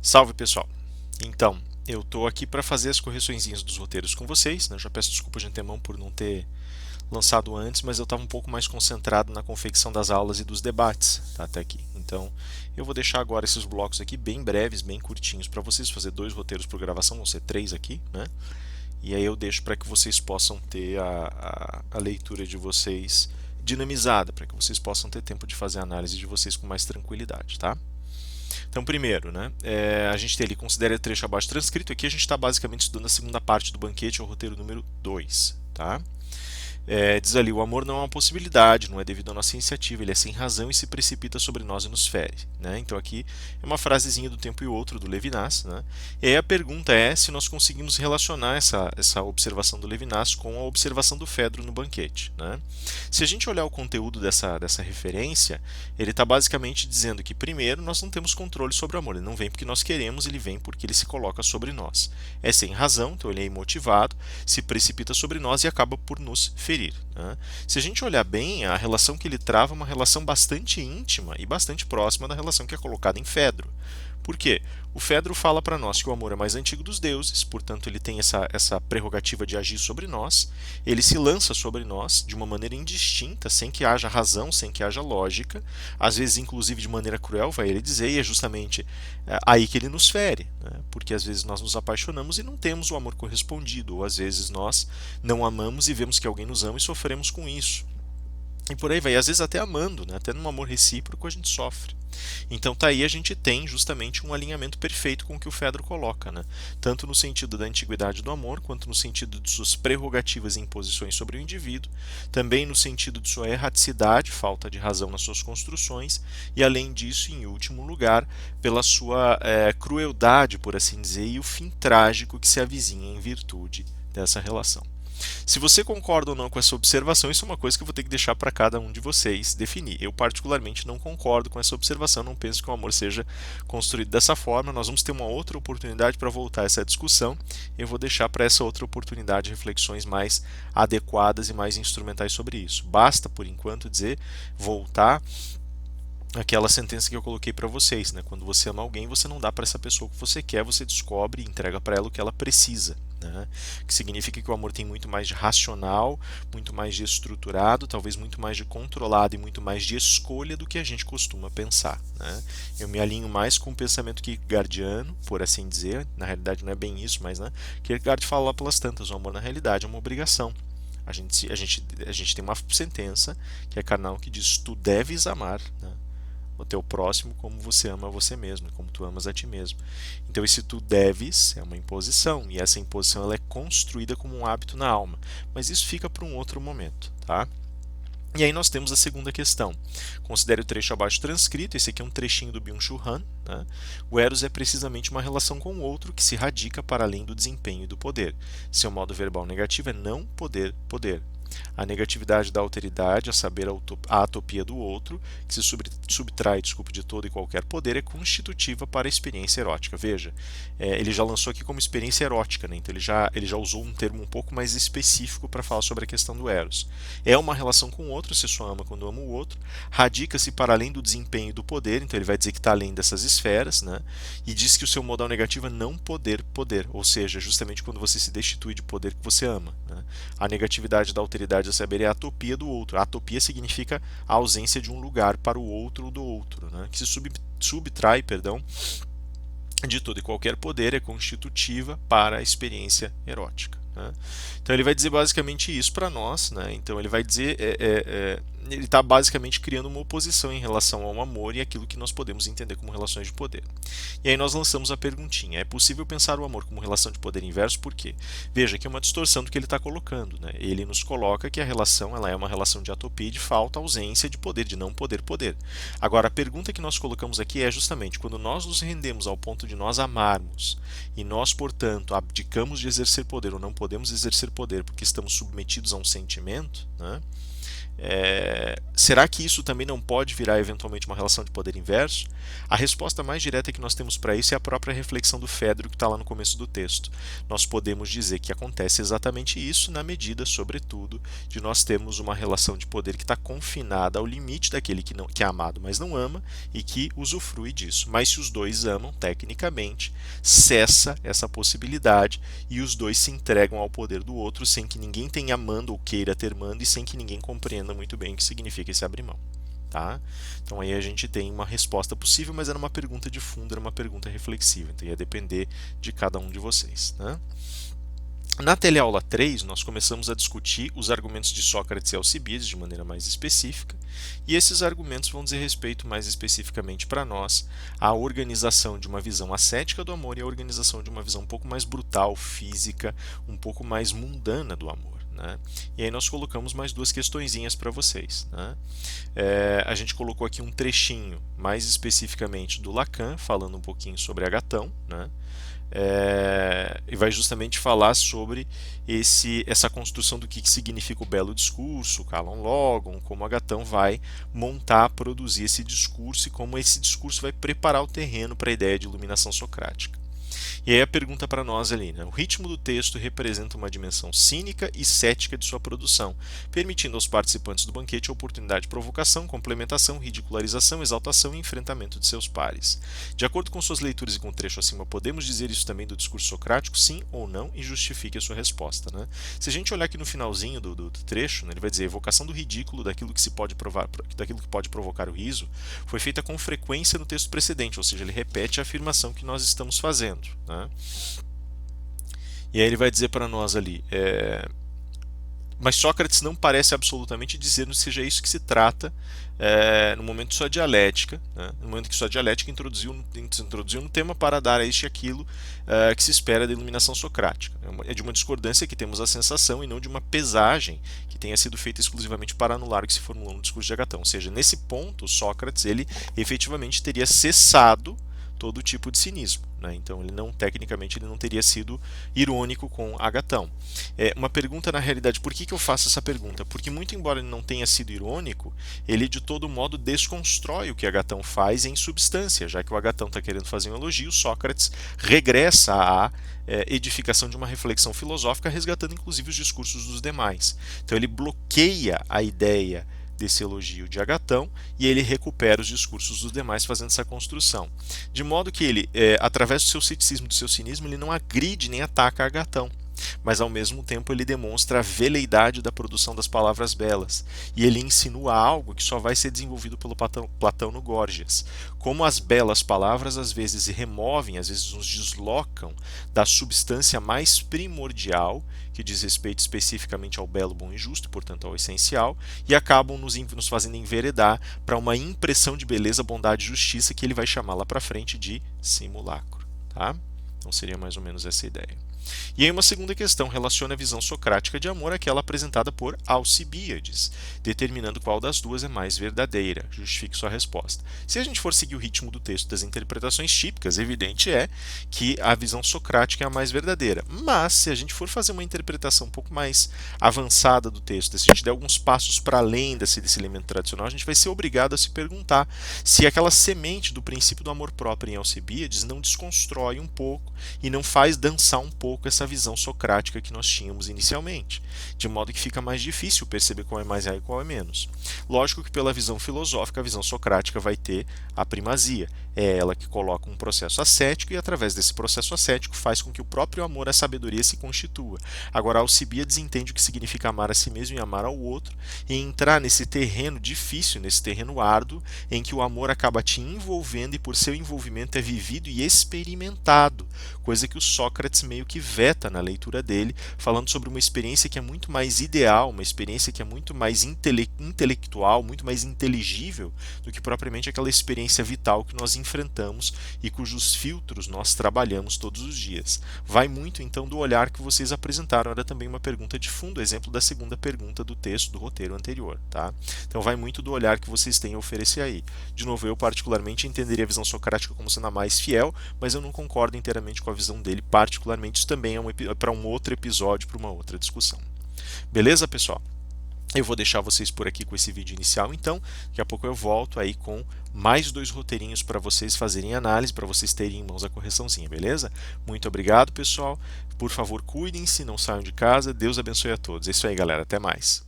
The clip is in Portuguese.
Salve pessoal! Então, eu estou aqui para fazer as correçõezinhas dos roteiros com vocês, né? Já peço desculpa de antemão por não ter lançado antes, mas eu estava um pouco mais concentrado na confecção das aulas e dos debates, tá, até aqui. Então, eu vou deixar agora esses blocos aqui bem breves, bem curtinhos para vocês fazer 2 roteiros por gravação, vão ser 3 aqui, né? E aí eu deixo para que vocês possam ter a leitura de vocês dinamizada, para que vocês possam ter tempo de fazer a análise de vocês com mais tranquilidade, tá? Então, primeiro, né, a gente tem ali, considera trecho abaixo transcrito. Aqui a gente está basicamente estudando a segunda parte do banquete, o roteiro número 2. Tá? Diz ali, o amor não é uma possibilidade, não é devido à nossa iniciativa, ele é sem razão e se precipita sobre nós e nos fere. Né? Então aqui é uma frasezinha do Tempo e Outro, do Levinas. Né? E aí a pergunta é se nós conseguimos relacionar essa observação do Levinas com a observação do Fedro no banquete. Né? Se a gente olhar o conteúdo dessa referência, ele está basicamente dizendo que, primeiro, nós não temos controle sobre o amor, ele não vem porque nós queremos, ele vem porque ele se coloca sobre nós. É sem razão, então ele é imotivado, se precipita sobre nós e acaba por nos ferir. Né? Se a gente olhar bem, a relação que ele trava é uma relação bastante íntima e bastante próxima da relação que é colocada em Fedro. Por quê? O Fedro fala para nós que o amor é mais antigo dos deuses, portanto ele tem essa prerrogativa de agir sobre nós, ele se lança sobre nós de uma maneira indistinta, sem que haja razão, sem que haja lógica, às vezes inclusive de maneira cruel, vai ele dizer, e é justamente aí que ele nos fere, né? Porque às vezes nós nos apaixonamos e não temos o amor correspondido, ou às vezes nós não amamos e vemos que alguém nos ama e sofremos com isso. E por aí vai, e às vezes até amando, né? Até num amor recíproco a gente sofre. Então tá aí a gente tem justamente um alinhamento perfeito com o que o Fedro coloca, né? Tanto no sentido da antiguidade do amor, quanto no sentido de suas prerrogativas e imposições sobre o indivíduo, também no sentido de sua erraticidade, falta de razão nas suas construções, e além disso, em último lugar, pela sua crueldade, por assim dizer, e o fim trágico que se avizinha em virtude dessa relação. Se você concorda ou não com essa observação, isso é uma coisa que eu vou ter que deixar para cada um de vocês definir. Eu, particularmente, não concordo com essa observação, não penso que o amor seja construído dessa forma. Nós vamos ter uma outra oportunidade para voltar a essa discussão. Eu vou deixar para essa outra oportunidade reflexões mais adequadas e mais instrumentais sobre isso. Basta, por enquanto, dizer voltar aquela sentença que eu coloquei para vocês, né? Quando você ama alguém, você não dá para essa pessoa o que você quer, você descobre e entrega para ela o que ela precisa. Né? Que significa que o amor tem muito mais de racional, muito mais de estruturado, talvez muito mais de controlado e muito mais de escolha do que a gente costuma pensar. Né? Eu me alinho mais com o pensamento kierkegaardiano, por assim dizer, na realidade não é bem isso, mas né? Kierkegaard fala lá pelas tantas, o amor na realidade é uma obrigação. A gente tem uma sentença que é carnal que diz: tu deves amar, né? O teu próximo como você ama a você mesmo, como tu amas a ti mesmo. Então esse tu deves é uma imposição, e essa imposição ela é construída como um hábito na alma, mas isso fica para um outro momento, tá? E aí nós temos a segunda questão. Considere o trecho abaixo transcrito, esse aqui é um trechinho do Byung-Chul Han. Né? O Eros é precisamente uma relação com o outro que se radica para além do desempenho e do poder. Seu modo verbal negativo é não poder poder. A negatividade da alteridade, a saber, a atopia do outro, que se subtrai, de todo e qualquer poder, é constitutiva para a experiência erótica. Veja, ele já lançou aqui como experiência erótica, né? Então ele já usou um termo um pouco mais específico para falar sobre a questão do Eros. É uma relação com o outro, você só ama quando ama o outro, radica-se para além do desempenho e do poder, então ele vai dizer que está além dessas esferas, né? E diz que o seu modal negativo é não poder poder, ou seja, justamente quando você se destitui de poder que você ama. Né? A negatividade da alteridade a saber é a atopia do outro. A atopia significa a ausência de um lugar para o outro ou do outro, né? Que se subtrai, de todo e qualquer poder, é constitutiva para a experiência erótica. Né? Então ele vai dizer basicamente isso para nós. Né? Então ele vai dizer, ele está basicamente criando uma oposição em relação ao amor e aquilo que nós podemos entender como relações de poder. E aí nós lançamos a perguntinha: é possível pensar o amor como relação de poder inverso? Por quê? Veja que é uma distorção do que ele está colocando. Né? Ele nos coloca que a relação ela é uma relação de atopia, de falta, ausência de poder, de não poder poder. Agora a pergunta que nós colocamos aqui é justamente quando nós nos rendemos ao ponto de nós amarmos e nós, portanto, abdicamos de exercer poder ou não podemos exercer poder porque estamos submetidos a um sentimento, né? Será que isso também não pode virar eventualmente uma relação de poder inverso? A resposta mais direta que nós temos para isso é a própria reflexão do Fedro que está lá no começo do texto. Nós podemos dizer que acontece exatamente isso na medida, sobretudo, de nós termos uma relação de poder que está confinada ao limite daquele que é amado, mas não ama e que usufrui disso. Mas se os dois amam, tecnicamente, cessa essa possibilidade e os dois se entregam ao poder do outro sem que ninguém tenha mando ou queira ter mando e sem que ninguém compreenda muito bem o que significa esse abrir mão. Tá? Então aí a gente tem uma resposta possível, mas era uma pergunta de fundo, era uma pergunta reflexiva, então ia depender de cada um de vocês. Né? Na teleaula 3, nós começamos a discutir os argumentos de Sócrates e Alcibiades de maneira mais específica, e esses argumentos vão dizer respeito mais especificamente para nós à organização de uma visão ascética do amor e à organização de uma visão um pouco mais brutal, física, um pouco mais mundana do amor. Né? E aí nós colocamos mais duas questõezinhas para vocês. Né? A gente colocou aqui um trechinho mais especificamente do Lacan, falando um pouquinho sobre Agatão, né? E vai justamente falar sobre essa construção do que significa o belo discurso, o Calon Logon, como Agatão vai montar, produzir esse discurso e como esse discurso vai preparar o terreno para a ideia de iluminação socrática. E aí a pergunta para nós ali, né? O ritmo do texto representa uma dimensão cínica e cética de sua produção, permitindo aos participantes do banquete a oportunidade de provocação, complementação, ridicularização, exaltação e enfrentamento de seus pares. De acordo com suas leituras e com o trecho acima, podemos dizer isso também do discurso socrático, sim ou não, e justifique a sua resposta. Né? Se a gente olhar aqui no finalzinho do trecho, né, ele vai dizer: a evocação do ridículo, daquilo que pode provocar o riso, foi feita com frequência no texto precedente, ou seja, ele repete a afirmação que nós estamos fazendo. Né? E aí ele vai dizer para nós ali, mas Sócrates não parece absolutamente dizer que seja isso que se trata no momento de sua dialética, né? No momento que sua dialética introduziu um tema para dar a este e aquilo que se espera da iluminação socrática. É de uma discordância que temos a sensação e não de uma pesagem que tenha sido feita exclusivamente para anular o que se formulou no discurso de Agatão. Ou seja, nesse ponto, Sócrates ele efetivamente teria cessado todo tipo de cinismo. Né? Então, tecnicamente, ele não teria sido irônico com Agatão. Uma pergunta, na realidade, por que eu faço essa pergunta? Porque, muito embora ele não tenha sido irônico, ele, de todo modo, desconstrói o que Agatão faz em substância, já que o Agatão está querendo fazer um elogio, Sócrates regressa à edificação de uma reflexão filosófica, resgatando, inclusive, os discursos dos demais. Então, ele bloqueia a ideia desse elogio de Agatão e ele recupera os discursos dos demais fazendo essa construção. De modo que ele, através do seu ceticismo, do seu cinismo, ele não agride nem ataca Agatão, mas ao mesmo tempo ele demonstra a veleidade da produção das palavras belas, e ele insinua algo que só vai ser desenvolvido pelo Platão no Górgias. Como as belas palavras às vezes removem, às vezes nos deslocam da substância mais primordial, que diz respeito especificamente ao belo, bom e justo, portanto ao essencial, e acabam nos fazendo enveredar para uma impressão de beleza, bondade e justiça que ele vai chamar lá para frente de simulacro. Tá? Então seria mais ou menos essa ideia. E aí uma segunda questão relaciona a visão socrática de amor àquela apresentada por Alcibíades, determinando qual das duas é mais verdadeira. Justifique sua resposta. Se a gente for seguir o ritmo do texto das interpretações típicas, evidente é que a visão socrática é a mais verdadeira. Mas se a gente for fazer uma interpretação um pouco mais avançada do texto, se a gente der alguns passos para além desse elemento tradicional, a gente vai ser obrigado a se perguntar se aquela semente do princípio do amor próprio em Alcibíades não desconstrói um pouco e não faz dançar um pouco essa visão socrática que nós tínhamos inicialmente, de modo que fica mais difícil perceber qual é mais real e qual é menos. Lógico que pela visão filosófica, a visão socrática vai ter a primazia. É ela que coloca um processo ascético e através desse processo ascético faz com que o próprio amor à sabedoria se constitua. Agora, Alcibíades entende o que significa amar a si mesmo e amar ao outro e entrar nesse terreno difícil, nesse terreno árduo, em que o amor acaba te envolvendo e por seu envolvimento é vivido e experimentado, coisa que o Sócrates meio que veta na leitura dele, falando sobre uma experiência que é muito mais ideal, uma experiência que é muito mais intelectual, muito mais inteligível do que propriamente aquela experiência vital que nós enfrentamos e cujos filtros nós trabalhamos todos os dias. Vai muito então do olhar que vocês apresentaram, era também uma pergunta de fundo, exemplo da segunda pergunta do texto do roteiro anterior, tá? Então vai muito do olhar que vocês têm a oferecer aí. De novo, eu particularmente entenderia a visão socrática como sendo a mais fiel, mas eu não concordo inteiramente com a visão dele, particularmente isso também é para um outro episódio, para uma outra discussão. Beleza, pessoal? Eu vou deixar vocês por aqui com esse vídeo inicial, então daqui a pouco eu volto aí com mais 2 roteirinhos para vocês fazerem análise, para vocês terem em mãos a correçãozinha, beleza? Muito obrigado, pessoal. Por favor, cuidem-se, não saiam de casa. Deus abençoe a todos. É isso aí, galera. Até mais.